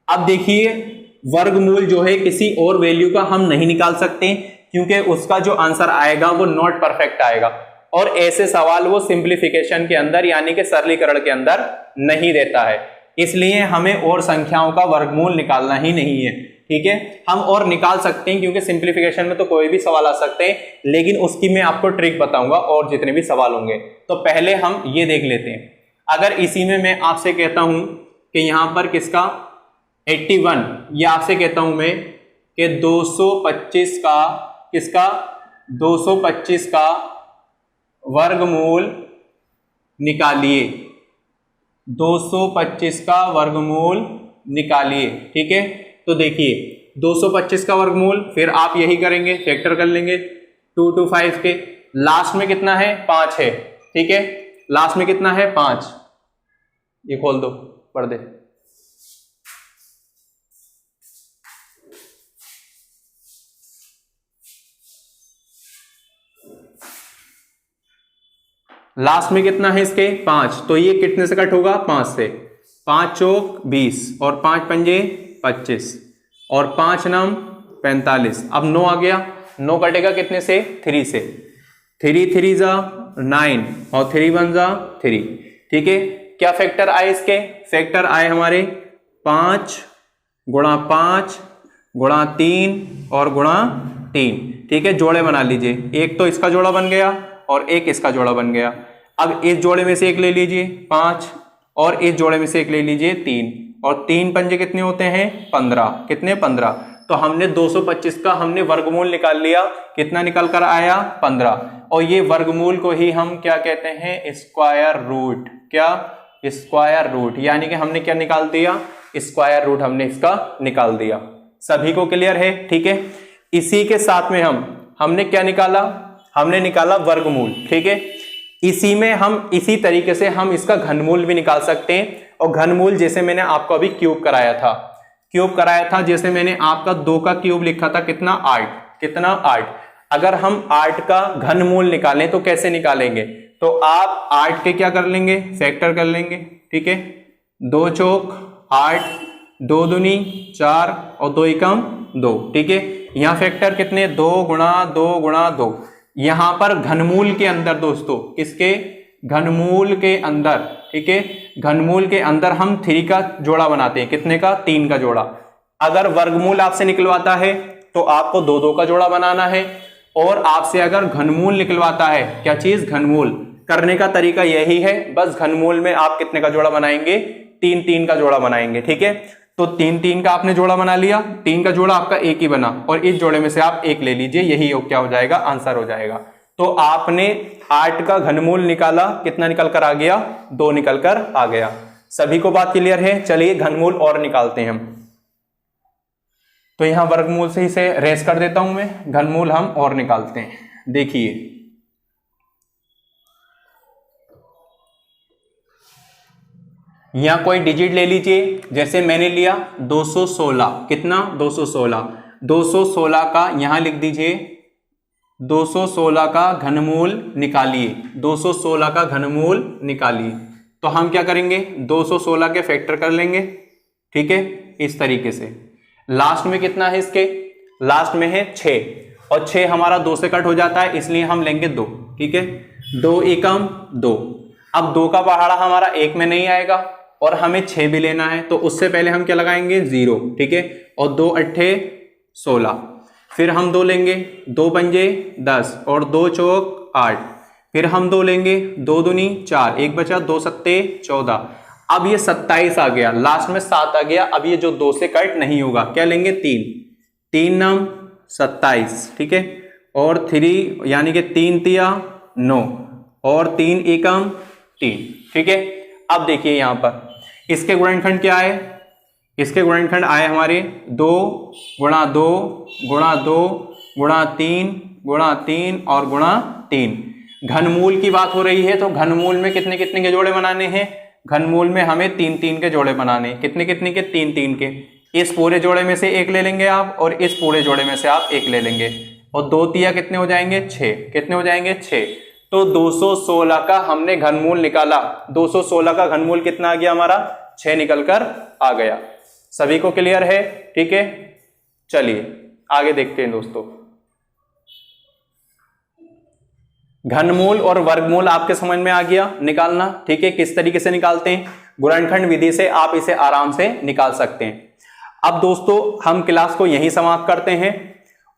अब देखिए वर्गमूल जो है किसी और वैल्यू का हम नहीं निकाल सकते, क्योंकि उसका जो आंसर आएगा वो नॉट परफेक्ट आएगा, और ऐसे सवाल वो सिंप्लीफिकेशन के अंदर यानी कि सरलीकरण के अंदर नहीं देता है। इसलिए हमें और संख्याओं का वर्गमूल निकालना ही नहीं है। ठीक है, हम और निकाल सकते हैं क्योंकि सिंप्लीफिकेशन में तो कोई भी सवाल आ सकते हैं, लेकिन उसकी मैं आपको ट्रिक बताऊंगा और जितने भी सवाल होंगे। तो पहले हम ये देख लेते हैं। अगर इसी में मैं आपसे कहता हूं कि यहां पर किसका 81, या आपसे कहता हूं मैं कि 225 का किसका 225 का वर्गमूल निकालिए, 225 का वर्गमूल निकालिए। ठीक है, तो देखिए 225 का वर्गमूल, फिर आप यही करेंगे, फैक्टर कर लेंगे 2 to 5 के, लास्ट में कितना है 5 है। ठीक है, लास्ट में कितना है 5, ये खोल दो पर्दे। लास्ट में कितना है इसके 5, तो ये कितने से कट होगा 5 से, 5 चौक 20 और 5 पंजे 25 और 5 नम 45। अब 9 आ गया, 9 कटेगा कितने से 3 से, 3 3 जा 9 और 3 1 जा 3। ठीक है, क्या फैक्टर आए इसके? फैक्टर आए हमारे 5 गुणा 5 गुणा 3 और गुणा 3। ठीक है, जोड़े बना लीजिए, एक तो इसका जोड़ा बन गया और एक इसका जोड़ा बन गया। अब इस जोड़े में से एक ले लीजिए 5 और इस जोड़े में से एक ले लीजिए 3, और 3 पंजे कितने होते हैं 15, कितने 15। तो हमने 225 का हमने वर्गमूल निकाल लिया, कितना निकल कर आया 15, और ये वर्गमूल को ही हम क्या कहते हैं स्क्वायर रूट। क्या? स्क्वायर रूट, यानी कि हमने क्या निकाल दिया स्क्वायर रूट, हमने इसका निकाल दिया। सभी को क्लियर है? ठीक है, इसी के साथ में हमने क्या निकाला, हमने निकाला वर्गमूल। ठीक है, इसी में हम इसी तरीके से हम इसका घनमूल भी निकाल सकते हैं, और घनमूल जैसे मैंने आपको अभी क्यूब कराया था, जैसे मैंने आपका 2 का क्यूब लिखा था कितना 8, कितना 8। अगर हम 8 का घनमूल निकालें तो कैसे निकालेंगे? तो आप 8 के क्या कर लेंगे फैक्टर कर लेंगे। ठीक है, 2 चौक 8, 2 दूनी 4 और 2 एकम 2। ठीक है, यहां फैक्टर कितने 2 गुणा 2 गुणा 2। यहां पर घनमूल के अंदर दोस्तों, किसके घनमूल के अंदर, ठीक है, घनमूल के अंदर हम 3 का जोड़ा बनाते हैं, कितने का 3 का जोड़ा। अगर वर्गमूल आपसे निकलवाता है तो आपको 2 का जोड़ा बनाना है, और आपसे अगर घनमूल निकलवाता है, क्या चीज घनमूल, करने का तरीका यही है, बस घनमूल में आप कितने का जोड़ा बनाएंगे 3 का जोड़ा बनाएंगे। ठीक है, तो 3 का आपने जोड़ा बना लिया, 3 का जोड़ा आपका एक ही बना, और इस जोड़े में से आप एक ले लीजिए, यही क्या हो जाएगा आंसर हो जाएगा। तो आपने 8 का घनमूल निकाला, कितना निकल कर आ गया 2 निकल कर आ गया। सभी को बात क्लियर है? चलिए घनमूल और निकालते हैं हम। तो यहां वर्गमूल से इसे रेस कर देता हूं मैं, घनमूल हम और निकालते हैं। देखिए यहां कोई डिजिट ले लीजिए, जैसे मैंने लिया 216, कितना 216, 216 का यहां लिख दीजिए, 216 का घनमूल निकालिए, 216 का घनमूल निकालिए। तो हम क्या करेंगे 216 के फैक्टर कर लेंगे। ठीक है, इस तरीके से। लास्ट में कितना है इसके, लास्ट में है 6, और 6 हमारा 2 से कट हो जाता है, इसलिए हम लेंगे 2। ठीक है, 2 एकम 2। अब 2 का पहाड़ा हमारा 1 में नहीं आएगा, और हमें 6 भी लेना है, तो उससे पहले हम क्या लगाएंगे 0। ठीक है, और 2 अट्ठे 16, फिर हम 2 लेंगे, 2 पंजे 10 और 2 चौक 8, फिर हम 2 लेंगे, 2 दूनी 4, 1 बचा, 2 सत्ते 14। अब ये 27 आ गया, लास्ट में 7 आ गया। अब ये जो 2 से कट नहीं होगा, क्या लेंगे 3 नम 27। ठीक है, और 3 यानी कि 3 तिया 9 और 3 एकम 3। ठीक है, अब देखिए यहां पर इसके गुणनखंड क्या है, इसके गुणनखंड आए हमारे 2 गुणा 2 गुणा 2 गुणा 3 गुणा 3 और गुणा 3। घनमूल की बात हो रही है, तो घनमूल में कितने कितने के जोड़े बनाने हैं, घनमूल में हमें 3 के जोड़े बनाने, कितने कितने के 3 के। इस पूरे जोड़े में से एक ले लेंगे आप, और इस पूरे जोड़े में से आप एक ले लेंगे। और 2 तिया कितने हो जाएंगे 6, कितने हो जाएंगे 6। तो 216 का हमने घनमूल निकाला, 216 का घनमूल कितना आ गया हमारा 6 निकलकर आ गया। सभी को क्लियर है? ठीक है, चलिए आगे देखते हैं दोस्तों। घनमूल और वर्गमूल आपके समझ में आ गया निकालना। ठीक है, किस तरीके से निकालते हैं, गुणनखंड विधि से आप इसे आराम से निकाल सकते हैं। अब दोस्तों हम क्लास को यहीं समाप्त करते हैं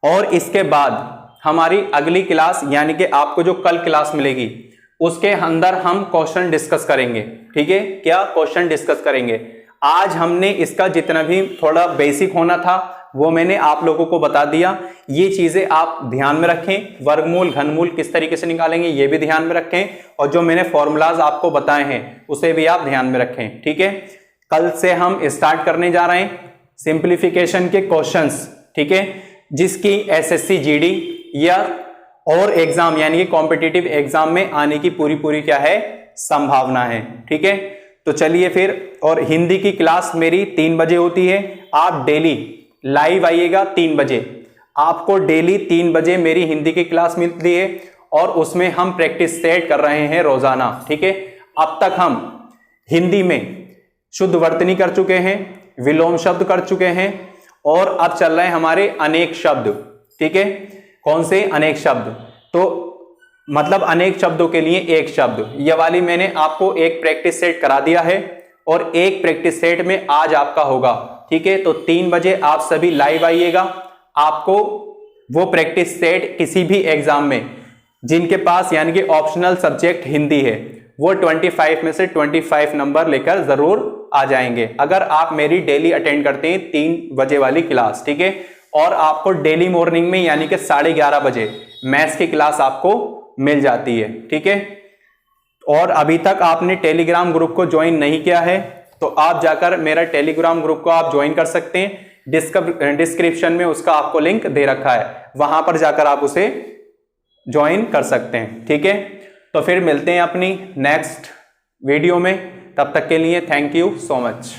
और इसके बाद हमारी अगली क्लास यानी कि आपको जो कल क्लास मिलेगी उसके अंदर हम क्वेश्चन डिस्कस करेंगे। ठीक है, क्या क्वेश्चन डिस्कस करेंगे। आज हमने इसका जितना भी थोड़ा बेसिक होना था वो मैंने आप लोगों को बता दिया। ये चीजें आप ध्यान में रखें, वर्गमूल घनमूल किस तरीके से निकालेंगे ये भी ध्यान में रखें, और जो मैंने फॉर्मूलाज आपको बताए हैं उसे भी आप ध्यान में रखें। ठीक है, कल से हम स्टार्ट करने जा रहे हैं सिंप्लीफिकेशन के क्वेश्चंस। ठीक है, जिसकी एसएससी जीडी या और एग्जाम यानी कि कॉम्पिटिटिव एग्जाम में आने की पूरी क्या है संभावना है। ठीक है, तो चलिए फिर, और हिंदी की क्लास मेरी 3 बजे होती है। आप डेली लाइव आइएगा 3 बजे, आपको डेली 3 बजे मेरी हिंदी की क्लास मिलती है और उसमें हम प्रैक्टिस सेट कर रहे हैं रोजाना। ठीक है, अब तक हम हिंदी में शुद्ध वर्तनी कर चुके हैं, विलोम शब्द कर चुके हैं और अब चल रहे हैं हमारे अनेक शब्द। ठीक है, कौन से अनेक शब्द, तो मतलब अनेक शब्दों के लिए एक शब्द, यह वाली मैंने आपको एक प्रैक्टिस सेट करा दिया है और एक प्रैक्टिस सेट में आज आपका होगा। ठीक है, तो 3 बजे आप सभी लाइव आइएगा। आपको वो प्रैक्टिस सेट किसी भी एग्जाम में जिनके पास यानी कि ऑप्शनल सब्जेक्ट हिंदी है वो 25 में से 25 नंबर लेकर जरूर आ जाएंगे अगर आप मेरी डेली अटेंड करते हैं 3 बजे वाली क्लास। ठीक है, और आपको डेली मॉर्निंग में यानी कि 11:30 बजे मैथ्स की क्लास आपको मिल जाती है। ठीक है, और अभी तक आपने टेलीग्राम ग्रुप को ज्वाइन नहीं किया है तो आप जाकर मेरा टेलीग्राम ग्रुप को आप ज्वाइन कर सकते हैं। डिस्क्रिप्शन में उसका आपको लिंक दे रखा है, वहां पर जाकर आप उसे ज्वाइन कर सकते हैं। ठीक है, तो फिर मिलते हैं अपनी नेक्स्ट वीडियो में, तब तक के लिए थैंक यू सो मच।